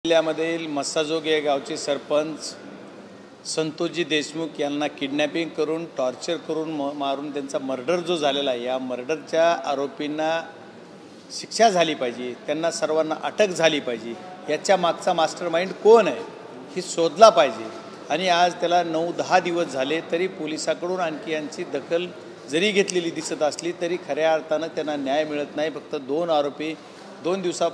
जिल्ह्यामधील मस्साजोग या गावचे सरपंच संतोषजी देशमुख यांना किडनॅपिंग करून टॉर्चर करून मारून त्यांचा मर्डर जो झालेला आहे, या मर्डरच्या आरोपींना शिक्षा झाली पाहिजे, त्यांना सर्वांना अटक झाली पाहिजे। याच्या मागचा मास्टरमाइंड कोण आहे हे शोधला पाहिजे। आणि आज त्याला 9-10 दिवस झाले तरी पोलिसांकडून आणखी यांची दखल जरी घेतलेली दिसत असली तरी खऱ्या अर्थानं त्यांना न्याय मिळत नाही। फक्त 2 आरोपी 2 दिवसात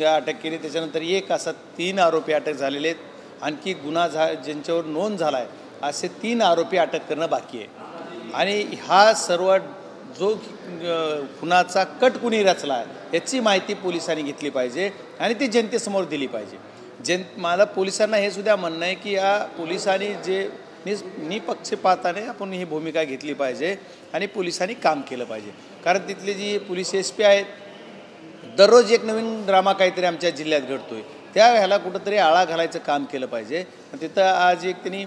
अटक केली, त्याच्यानंतर एक असा 3 आरोपी अटक झालेले आहेत। आणखी गुन्हा ज्यांच्यावर नोंद झाला आहे असे 3 आरोपी अटक करणं बाकी आहे। आणि हा सर्व जो खुनाचा कट कुणी रचला आहे याची माहिती पोलिसांनी घेतली पाहिजे आणि ती जनतेसमोर दिली पाहिजे। मला पोलिसांना हे सुद्धा म्हणणं आहे की या पोलिसांनी जे निपक्षपाताने आपण ही भूमिका घेतली पाहिजे आणि पोलिसांनी काम केलं पाहिजे। कारण तिथले जी पोलीस SP आहेत, दररोज एक नवीन ड्रामा काहीतरी आमच्या जिल्ह्यात घडतोय, त्या ह्याला कुठंतरी आळा घालायचं काम केलं पाहिजे। तिथं आज एक त्यांनी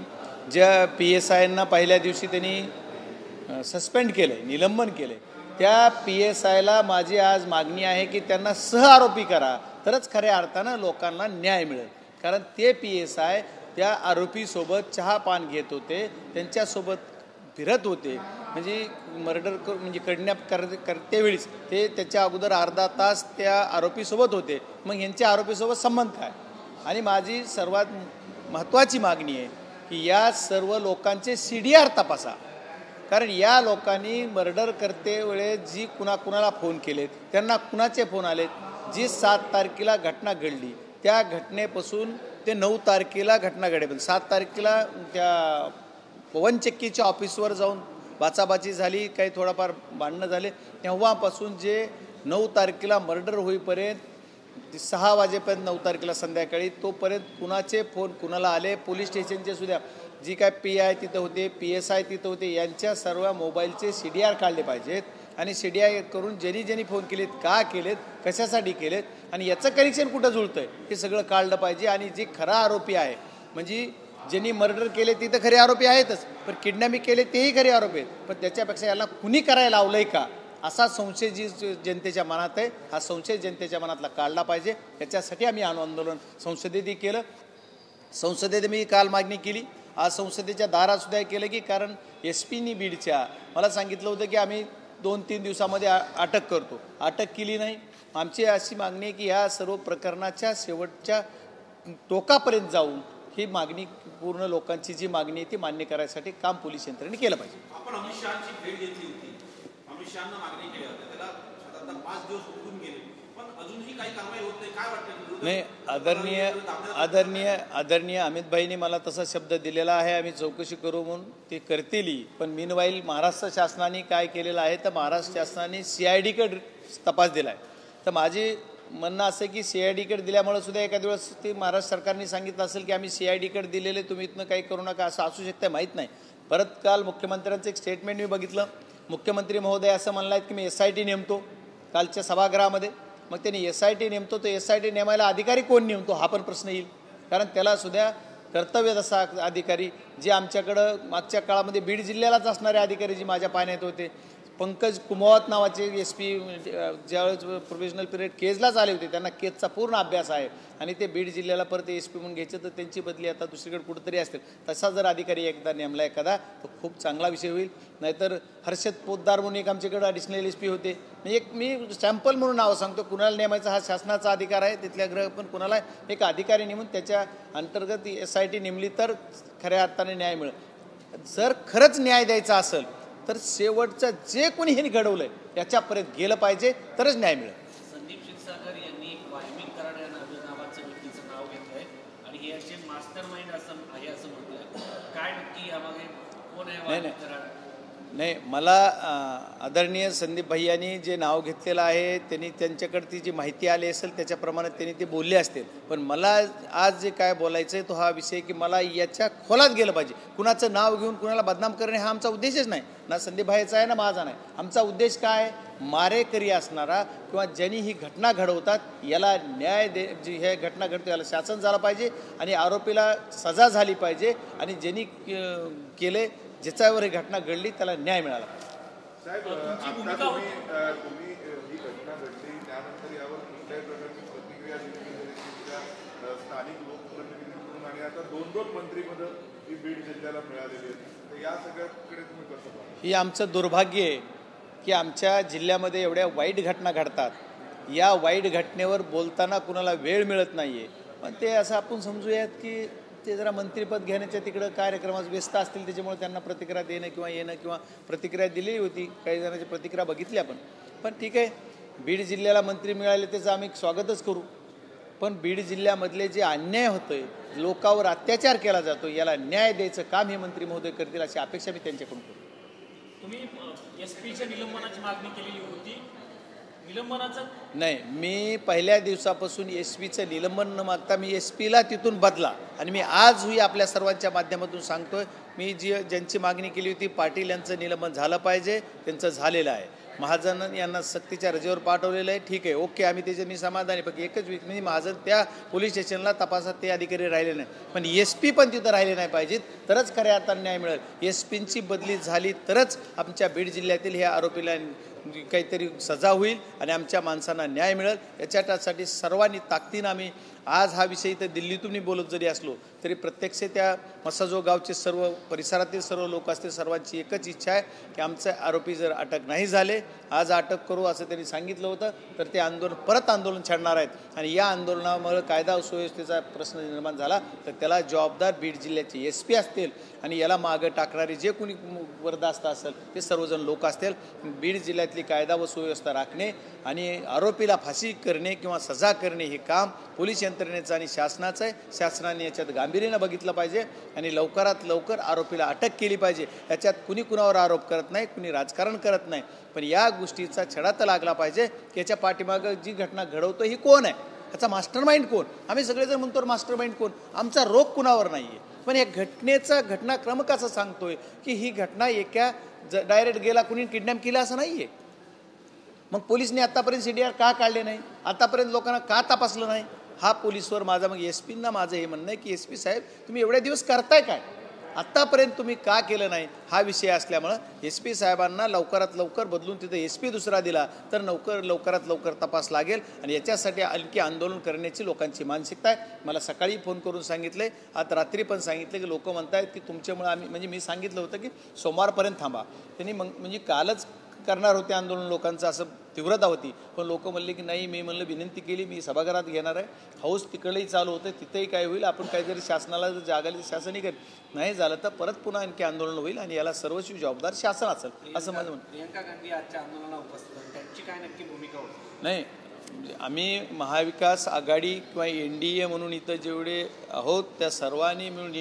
ज्या PSIंना पहिल्या दिवशी त्यांनी सस्पेंड केलं, निलंबन केलं, त्या PSIला माझी आज मागणी आहे की त्यांना सहआरोपी करा, तरच खऱ्या अर्थानं लोकांना न्याय मिळेल। कारण ते PSI त्या आरोपीसोबत चहापान घेत होते, त्यांच्यासोबत फिरत होते, म्हणजे मर्डर म्हणजे किडनॅप करतेवेळीच ते त्याच्या अगोदर अर्धा तास त्या आरोपीसोबत होते। मग यांच्या आरोपीसोबत संबंध काय? आणि माझी सर्वात महत्त्वाची मागणी आहे की या सर्व लोकांचे CDR तपासा। कारण या लोकांनी मर्डर करतेवेळेस जी कुणाला फोन केलेत, त्यांना कुणाचे फोन आलेत, जी 7 तारखेला घटना घडली त्या घटनेपासून ते 9 तारखेला घटना घडेपर्यंत 7 तारखेला त्या पवनचक्कीच्या ऑफिसवर जाऊन बाचाबाची झाली, काही थोडाफार भांडणं झाले, तेव्हापासून जे 9 तारखेला मर्डर होईपर्यंत 6 वाजेपर्यंत 9 तारखेला संध्याकाळी तोपर्यंत कुणाचे फोन कुणाला आले, पोलीस स्टेशनचे सुद्धा जी काय PI तिथं होते, PSI तिथं होते, यांच्या सर्व मोबाईलचे CDR काढले पाहिजेत आणि CDR करून ज्यांनी फोन केलेत, का केलेत, कशासाठी केलेत आणि याचं कनेक्शन कुठं जुळतं आहे हे सगळं काढलं पाहिजे। आणि जे खरा आरोपी आहे म्हणजे ज्यांनी मर्डर केले ते तर खरे आरोपी आहेतच, पण किडनॅपिंग केले तेही खरे आरोपी आहेत, पण त्याच्यापेक्षा याला कुणी करायला लावलंय का असा संशय जी जनतेच्या मनात आहे, हा संशय जनतेच्या मनातला काढला पाहिजे। याच्यासाठी आम्ही आंदोलन संसदेतही केलं, संसदेत मी काल मागणी केली, आज संसदेच्या दारातसुद्धा केलं की कारण SPनी बीडच्या मला सांगितलं होतं की आम्ही 2-3 दिवसामध्ये अटक करतो, अटक केली नाही। आमची अशी मागणी आहे की ह्या सर्व प्रकरणाच्या शेवटच्या टोकापर्यंत जाऊन ही मागणी पूर्ण लोकांची जी मागणी आहे ती मान्य करायसाठी काम पोलीस यंत्रणेने केलं पाहिजे। आपण अमित शहांची भेट घेतली होती, अमित शहांना मागणी केली होती, त्याला आता 5 दिवस उठून गेले, पण अजूनही काही कारवाई होत नाही, काय वाटतं? नाही, आदरणीय अमितभाईंनी मला तसा शब्द दिलेला आहे, आम्ही चौकशी करू म्हणून, ते करतील। पण मीनवाईल महाराष्ट्र शासनाने काय केलेलं आहे तर महाराष्ट्र शासनाने CIDकडे तपास दिला आहे। तर माझी म्हणणं असं की CIDकडे दिल्यामुळे सुद्धा एखाद्या वेळेस ते महाराष्ट्र सरकारने सांगितलं असेल की आम्ही CIDकडे दिलेले, तुम्ही इथनं काही करू नका, असं असू शकतं, माहीत नाही। परत काल मुख्यमंत्र्यांचं एक स्टेटमेंट मी बघितलं, मुख्यमंत्री महोदय असं म्हणलं आहे की मी SIT नेमतो कालच्या सभागृहामध्ये। मग त्यांनी SIT नेमतो, तर SIT नेमायला अधिकारी कोण नेमतो हा पण प्रश्न येईल, कारण त्याला सुद्धा कर्तव्य असा अधिकारी जे आमच्याकडं मागच्या काळामध्ये बीड जिल्ह्यालाच असणारे अधिकारी जे माझ्या पाहण्यात होते, पंकज कुमावत नावाचे SP ज्यावेळेस प्रोफेशनल पिरियड केजलाच आले होते, त्यांना केजचा पूर्ण अभ्यास आहे आणि ते बीड जिल्ह्याला परत SP म्हणून घ्यायचे तर त्यांची बदली आता दुसरीकडे कुठंतरी असतील, तसा जर अधिकारी एकदा नेमला एखादा तर खूप चांगला विषय होईल। नाहीतर हर्षद पोद्दार म्हणून एक आमच्याकडे ॲडिशनल SP होते, मी सॅम्पल म्हणून नाव सांगतो, कुणाला नेमायचा हा शासनाचा अधिकार आहे, तिथल्या ग्रह पण कुणाला एक अधिकारी नेमून त्याच्या अंतर्गत SIT नेमली तर खऱ्या अर्थाने न्याय मिळेल। जर खरंच न्याय द्यायचा असेल तर शेवटचं जे कोणी हे घडवलंय याच्यापर्यंत गेलं पाहिजे तरच न्याय मिळेल। संदीप क्षीरसागर यांनी वाल्मिक कराड या नावाचं व्यक्तीचं नाव घेतलंय आणि हे असे मास्टरमाइंड आहे असं म्हटलं, काय नक्की यामागे कोण आहे वाल्मिक कराड? नाही, मला आदरणीय संदीप भैयांनी जे नाव घेतलेलं आहे त्यांनी त्यांच्याकडे ती जी माहिती आली असेल त्याच्याप्रमाणे त्यांनी ते बोलले असतील, पण मला आज जे काय बोलायचं आहे तो हा विषय की मला याच्या खोलात गेलं पाहिजे। कुणाचं नाव घेऊन कुणाला बदनाम करणे हा आमचा उद्देशच नाही, ना संदीप भाईचा आहे ना माझा नाही। आमचा उद्देश काय, मारेकरी असणारा किंवा ज्यांनी ही घटना घडवतात याला न्याय जी हे घटना घडते याला शासन झालं पाहिजे आणि आरोपीला सजा झाली पाहिजे आणि ज्यांनी केले ज्याच्यावर ही घटना घडली त्याला न्याय मिळाला पाहिजे। साहेब, आता तुम्ही ही घटना घडली त्यानंतर यावर कुठल्याही प्रकारची प्रतिक्रिया दिली स्थानिक लोकप्रतिनिधींकडून आणि आता 2-2 मंत्रीपदं ही बीड जिल्ह्याला मिळालेली आहेत. तर या सगळ्याकडे तुम्ही कसं पाहता? ही आमचं दुर्भाग्य आहे की आमच्या जिल्ह्यामध्ये एवढ्या वाईट घटना घडतात. या वाईट घटनेवर बोलताना कुणाला वेळ मिळत नाही आहे. पण ते असं आपण समजूयात की ते जरा मंत्रिपद घेण्याच्या तिकडं कार्यक्रमात व्यस्त असतील, त्याच्यामुळे त्यांना प्रतिक्रिया देणं किंवा येणं किंवा प्रतिक्रिया दिलेली होती. काही जणांची प्रतिक्रिया बघितली आपण. पण ठीक आहे, बीड जिल्ह्याला मंत्री मिळाले त्याचं आम्ही स्वागतच करू. पण बीड जिल्ह्यामधले जे अन्याय होतोय, लोकांवर अत्याचार केला जातो, याला न्याय द्यायचं काम हे मंत्री महोदय करतील अशी अपेक्षा मी त्यांच्याकडून करतो. तुम्ही एसपीच्या निलंबनाची मागणी केलेली होती, निलंबनाचं नाही, मी पहिल्या दिवसापासून एसपीचं निलंबन न मागता मी एसपीला तिथून बदला आणि मी आजही आपल्या सर्वांच्या माध्यमातून सांगतोय, मी ज्यांची मागणी केली होती पाटील यांचं निलंबन झालं पाहिजे, त्यांचं झालेलं आहे. महाजन यांना सक्तीच्या रजेवर पाठवलेलं आहे, ठीक आहे, ओके, आम्ही त्याचे मी समाधानी. फक्त एकच म्हणजे महाजन त्या पोलीस स्टेशनला तपासात ते अधिकारी राहिले नाही, पण एसपी पण तिथं राहिले नाही पाहिजेत, तरच खऱ्या अर्थाने न्याय मिळेल. एसपींची बदली झाली तरच आमच्या बीड जिल्ह्यातील ह्या आरोपीला काहीतरी सजा होईल आणि आमच्या माणसांना न्याय मिळेल. याच्यासाठी सर्वांनी ताकदीनं आम्ही आज हा विषय इथं दिल्लीतूनही बोलत जरी असलो तरी प्रत्यक्ष त्या मसाजो गावचे सर्व परिसरातील सर्व लोक असतील, सर्वांची एकच इच्छा आहे की आमचे आरोपी जर अटक नाही झाले, आज अटक करू असं त्यांनी सांगितलं होतं, तर ते आंदोलन छेडणार आहेत आणि या आंदोलनामुळे कायदा सुव्यवस्थेचा प्रश्न निर्माण झाला तर त्याला जबाबदार बीड जिल्ह्याचे एसपी असतील आणि याला मागं टाकणारे जे कोणी बरदास्त असेल ते सर्वजण लोक असतील. बीड जिल्ह्यातली कायदा व सुव्यवस्था राखणे आणि आरोपीला फाशी करणे किंवा सजा करणे हे काम पोलीस यंत्रणेचं आणि शासनाचं आहे. शासनाने याच्यात गांभीर्यानं बघितलं पाहिजे आणि लवकरात लवकर आरोपीला अटक केली पाहिजे. याच्यात कुणी कुणावर आरोप करत नाही, कुणी राजकारण करत नाही, पण या गोष्टीचा छडा तर लागला पाहिजे की याच्या पाठीमागं जी घटना घडवतो ही कोण आहे, याचा मास्टर माइंड कोण. आम्ही सगळेजण म्हणतो मास्टर माइंड कोण, आमचा रोग कुणावर नाही आहे, पण या घटनेचा घटनाक्रम कसं सांगतोय की ही घटना एका डायरेक्ट गेला कुणी किडनॅप केला असं नाही आहे. मग पोलिसने आतापर्यंत CDR का काढले नाही, आतापर्यंत लोकांना का तपासलं नाही, हा पोलीसवर माझा, मग एसपींना माझं हे म्हणणं आहे की एसपी साहेब तुम्ही एवढ्या दिवस करताय काय, आत्तापर्यंत तुम्ही का केलं नाही, हा विषय असल्यामुळं एसपी साहेबांना लवकरात लवकर बदलून तिथं एसपी दुसरा दिला तर लवकरात लवकर तपास लागेल आणि याच्यासाठी आणखी आंदोलन करण्याची लोकांची मानसिकता आहे. मला सकाळी फोन करून सांगितले, आज रात्री पण सांगितलं की लोक म्हणतायत की तुमच्यामुळे आम्ही, म्हणजे मी सांगितलं होतं की सोमवारपर्यंत थांबा, त्यांनी मग म्हणजे कालच करणार होते आंदोलन लोकांचं, असं तीव्रता होती, पण लोक म्हणले की नाही, मी म्हणलं विनंती केली, मी सभागृहात घेणार आहे, हाऊस तिकडंही चालू होतं, तिथेही काय होईल, आपण काहीतरी शासनाला जर जागाली शासनही करेल, नाही झालं तर परत पुन्हा आणखी आंदोलन होईल आणि याला सर्वस्वी जबाबदार शासन असेल असं माझं म्हणणं. प्रियंका गांधी आजच्या आंदोलनाला उपस्थित आहेत, त्यांची काय नक्की भूमिका होती? नाही, आम्ही महाविकास आघाडी किंवा NDA म्हणून इथं जेवढे आहोत त्या सर्वांनी मिळून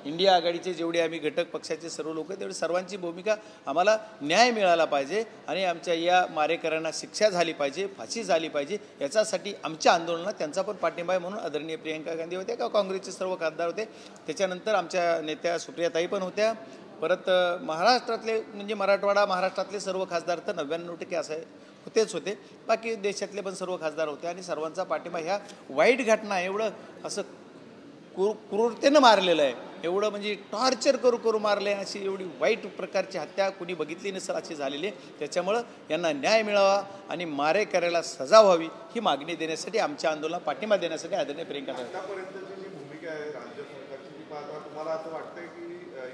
इंडिया आघाडीचे जेवढे आम्ही घटक पक्षाचे सर्व लोक आहेत तेवढे सर्वांची भूमिका, आम्हाला न्याय मिळाला पाहिजे आणि आमच्या या मारेकऱ्यांना शिक्षा झाली पाहिजे, फाशी झाली पाहिजे, याच्यासाठी आमच्या आंदोलनात त्यांचा पण पाठिंबा आहे. म्हणून आदरणीय प्रियंका गांधी होत्या किंवा काँग्रेसचे सर्व खासदार होते, त्याच्यानंतर आमच्या नेत्या सुप्रियाताई पण होत्या, परत महाराष्ट्रातले म्हणजे मराठवाडा महाराष्ट्रातले सर्व खासदार तर 99% असं होते, बाकी देशातले पण सर्व खासदार होते आणि सर्वांचा पाठिंबा. ह्या वाईट घटना एवढं असं क्रूरतेनं मारलेलं आहे, एवढं म्हणजे टॉर्चर करू मारले आहे, अशी एवढी वाईट प्रकारची हत्या कुणी बघितली नसेल अशी झालेली आहे. त्याच्यामुळं यांना न्याय मिळावा आणि मारेकऱ्याला सजा व्हावी ही मागणी देण्यासाठी, आमच्या आंदोलनाला पाठिंबा देण्यासाठी आदरणीय प्रियंका गांधी. आतापर्यंतची जी भूमिका आहे राज्य सरकारची, ती पाहता तुम्हाला असं वाटतंय की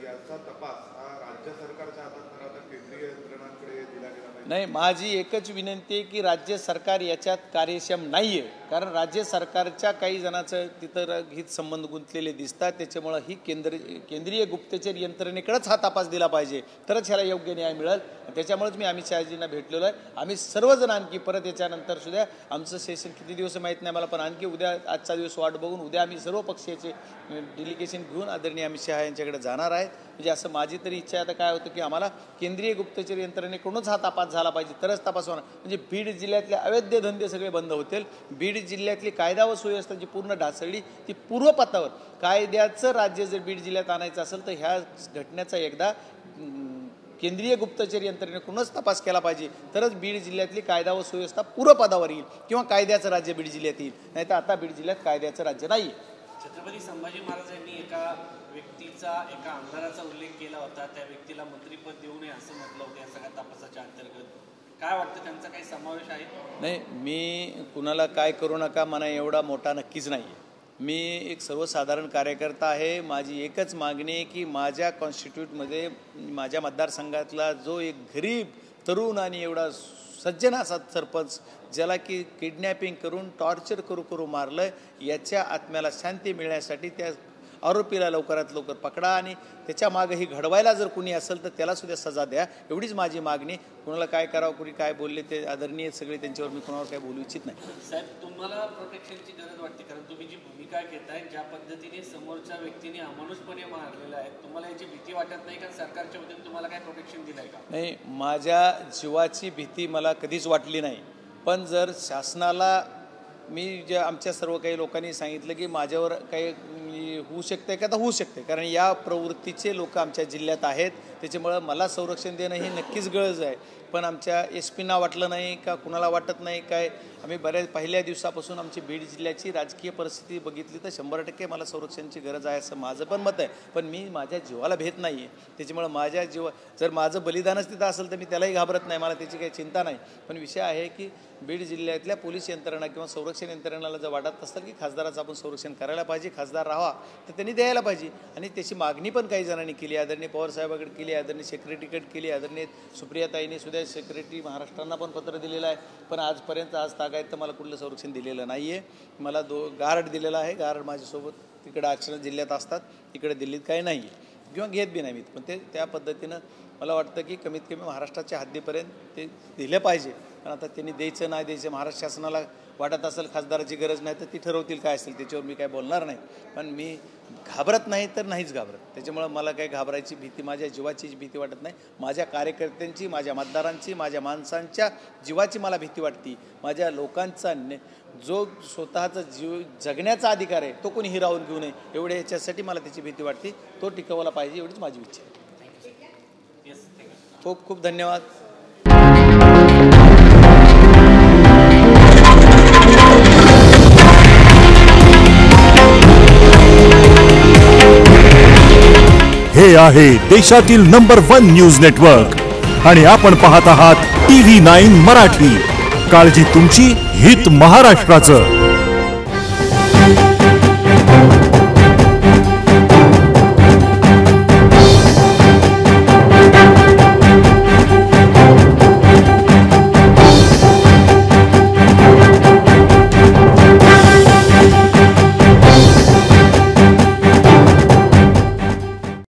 याचा तपास हा राज्य सरकारच्या हातात आता केंद्रीय यंत्रणांकडे दिला गेला पाहिजे? नाही, माझी एकच विनंती आहे की राज्य सरकार याच्यात कार्यक्षम नाही आहे, कारण राज्य सरकारच्या काही जणांचं तिथं हित संबंध गुंतलेले दिसतात, त्याच्यामुळं ही केंद्रीय गुप्तचर यंत्रणेकडेच हा तपास दिला पाहिजे, तरच ह्याला योग्य न्याय मिळेल. त्याच्यामुळेच मी अमित शहाजींना भेटलेलो आहे. आम्ही सर्वजण आणखी परत याच्यानंतर सुद्धा आमचं सेशन किती दिवस माहीत नाही मला, पण आणखी उद्या आजचा दिवस वाट बघून उद्या आम्ही सर्व पक्षाचे डेलिगेशन घेऊन आदरणीय अमित शहा यांच्याकडे जाणार आहेत. म्हणजे असं माझी तरी इच्छा आता काय होतं की आम्हाला केंद्रीय गुप्तचर यंत्रणेकडूनच हा तपास झाला पाहिजे, तरच तपास होणार. म्हणजे बीड जिल्ह्यातले अवैध धंदे सगळे बंद होतील. बीड जिल्ह्यातली कायदा व सुव्यवस्था जी पूर्ण ढासळली ती पूर्वपथावर, कायद्याचं राज्य जर बीड जिल्ह्यात आणायचं असेल तर ह्या घटनेचा एकदा केंद्रीय गुप्तचर यंत्रणेकडूनच तपास केला पाहिजे, तरच बीड जिल्ह्यातली कायदा व सुव्यवस्था पूर्वपदावर येईल किंवा कायद्याचं राज्य बीड जिल्ह्यात येईल. नाही तर आता बीड जिल्ह्यात कायद्याचं राज्य नाही. छत्रपती संभाजी महाराज यांनी एका व्यक्तीचा, एका आमदाराचा उल्लेख केला होता, त्या व्यक्तीला मंत्रिपद देऊ नये असं म्हटलं होतं या सगळ्या तपासाच्या अंतर्गत. काय वाटतं, त्यांचा काही समावेश आहे? नाही, मी कुणाला काय करू नका म्हणा एवढा मोठा नक्कीच नाही आहे. मी एक सर्वसाधारण कार्यकर्ता आहे. माझी एकच मागणी आहे की माझ्या कॉन्स्टिट्यूटमध्ये माझ्या मतदारसंघातला जो एक गरीब तरुण आणि एवढा सज्जन असा सरपंच ज्याला की किडनॅपिंग करून टॉर्चर करू मारलं, याच्या आत्म्याला शांती मिळण्यासाठी त्या आरोपीला लवकरात लवकर पकडा आणि त्याच्या मागे ही घडवायला जर कुणी असेल तर त्याला सुद्धा सजा द्या. एवढीच माझी मागणी. कुणाला काय करावं, कुणी काय बोलले ते आदरणीय सगळे, त्यांच्यावर मी कुणावर काय बोलू इच्छित नाही. साहेब, तुम्हाला प्रोटेक्शनची गरज वाटते कारण तुम्ही जी भूमिका घेताय, ज्या पद्धतीने समोरच्या व्यक्तीने अमानुषपणे मारलेला आहे, तुम्हाला याची भीती वाटत नाही का? सरकारच्या वतीने तुम्हाला काय प्रोटेक्शन दिलं आहे का? नाही, माझ्या जीवाची भीती मला कधीच वाटली नाही. पण जर शासनाला मी जे आमच्या सर्व काही लोकांनी सांगितलं की माझ्यावर काही होऊ शकते का, तर होऊ शकते, कारण या प्रवृत्तीचे लोक आमच्या जिल्ह्यात आहेत. त्याच्यामुळं मला संरक्षण देणं ही नक्कीच गरज आहे. पण आमच्या SP वाटलं नाही का, कुणाला वाटत नाही काय, आम्ही बऱ्याच पहिल्या दिवसापासून आमची बीड जिल्ह्याची राजकीय परिस्थिती बघितली तर 100% मला संरक्षणाची गरज आहे असं माझं पण मत आहे. पण मी माझ्या जीवाला भेट नाही आहे. त्याच्यामुळं माझ्या जर माझं बलिदानच तिथं असेल तर मी त्यालाही घाबरत नाही, मला त्याची काही चिंता नाही. पण विषय आहे की बीड जिल्ह्यातल्या पोलीस यंत्रणा किंवा संरक्षण यंत्रणाला जर वाटत असतं की खासदाराचं आपण संरक्षण करायला पाहिजे, खासदार राहावा, तर त्यांनी द्यायला पाहिजे. आणि त्याची मागणी पण काही जणांनी केली. आदरणीय पवारसाहेबांकडे केली, आदरणीय सेक्रेटरीकडे केली, आदरणीय सुप्रियाताईंनी सुद्धा सेक्रेटरी महाराष्ट्रांना पण पत्र दिलेलं आहे. पण आजपर्यंत आज तागायत तर मला कुठलं संरक्षण दिलेलं नाही आहे. मला गार्ड दिलेला आहे. गार्ड माझ्यासोबत तिकडे अक्षर जिल्ह्यात असतात, इकडे दिल्लीत काही नाही आहे किंवा घेत बी नाही मी. पण ते त्या पद्धतीनं मला वाटतं की कमीत कमी महाराष्ट्राच्या हद्दीपर्यंत ते दिलं पाहिजे. पण आता त्यांनी द्यायचं नाही द्यायचं, महाराष्ट्र शासनाला वाटत असेल खासदाराची गरज नाही तर ती ठरवतील काय असेल, त्याच्यावर मी काय बोलणार नाही. पण मी घाबरत नाही तर नाहीच घाबरत. त्याच्यामुळं मला काही घाबरायची भीती, माझ्या जीवाची भीती वाटत नाही. माझ्या कार्यकर्त्यांची, माझ्या मतदारांची, माझ्या माणसांच्या जीवाची मला भीती वाटते. माझ्या लोकांचा जो स्वतःचा जीव जगण्याचा अधिकार आहे तो कोणी हिरावून घेऊ नये, एवढ्या ह्याच्यासाठी मला त्याची भीती वाटते. तो टिकवला पाहिजे, एवढीच माझी इच्छा आहे. खूप खूप धन्यवाद. हे आहे देशातील नंबर 1 न्यूज नेटवर्क आणि आपण पाहत आहात TV9 मराठी. काळजी तुमची, हित महाराष्ट्राचं.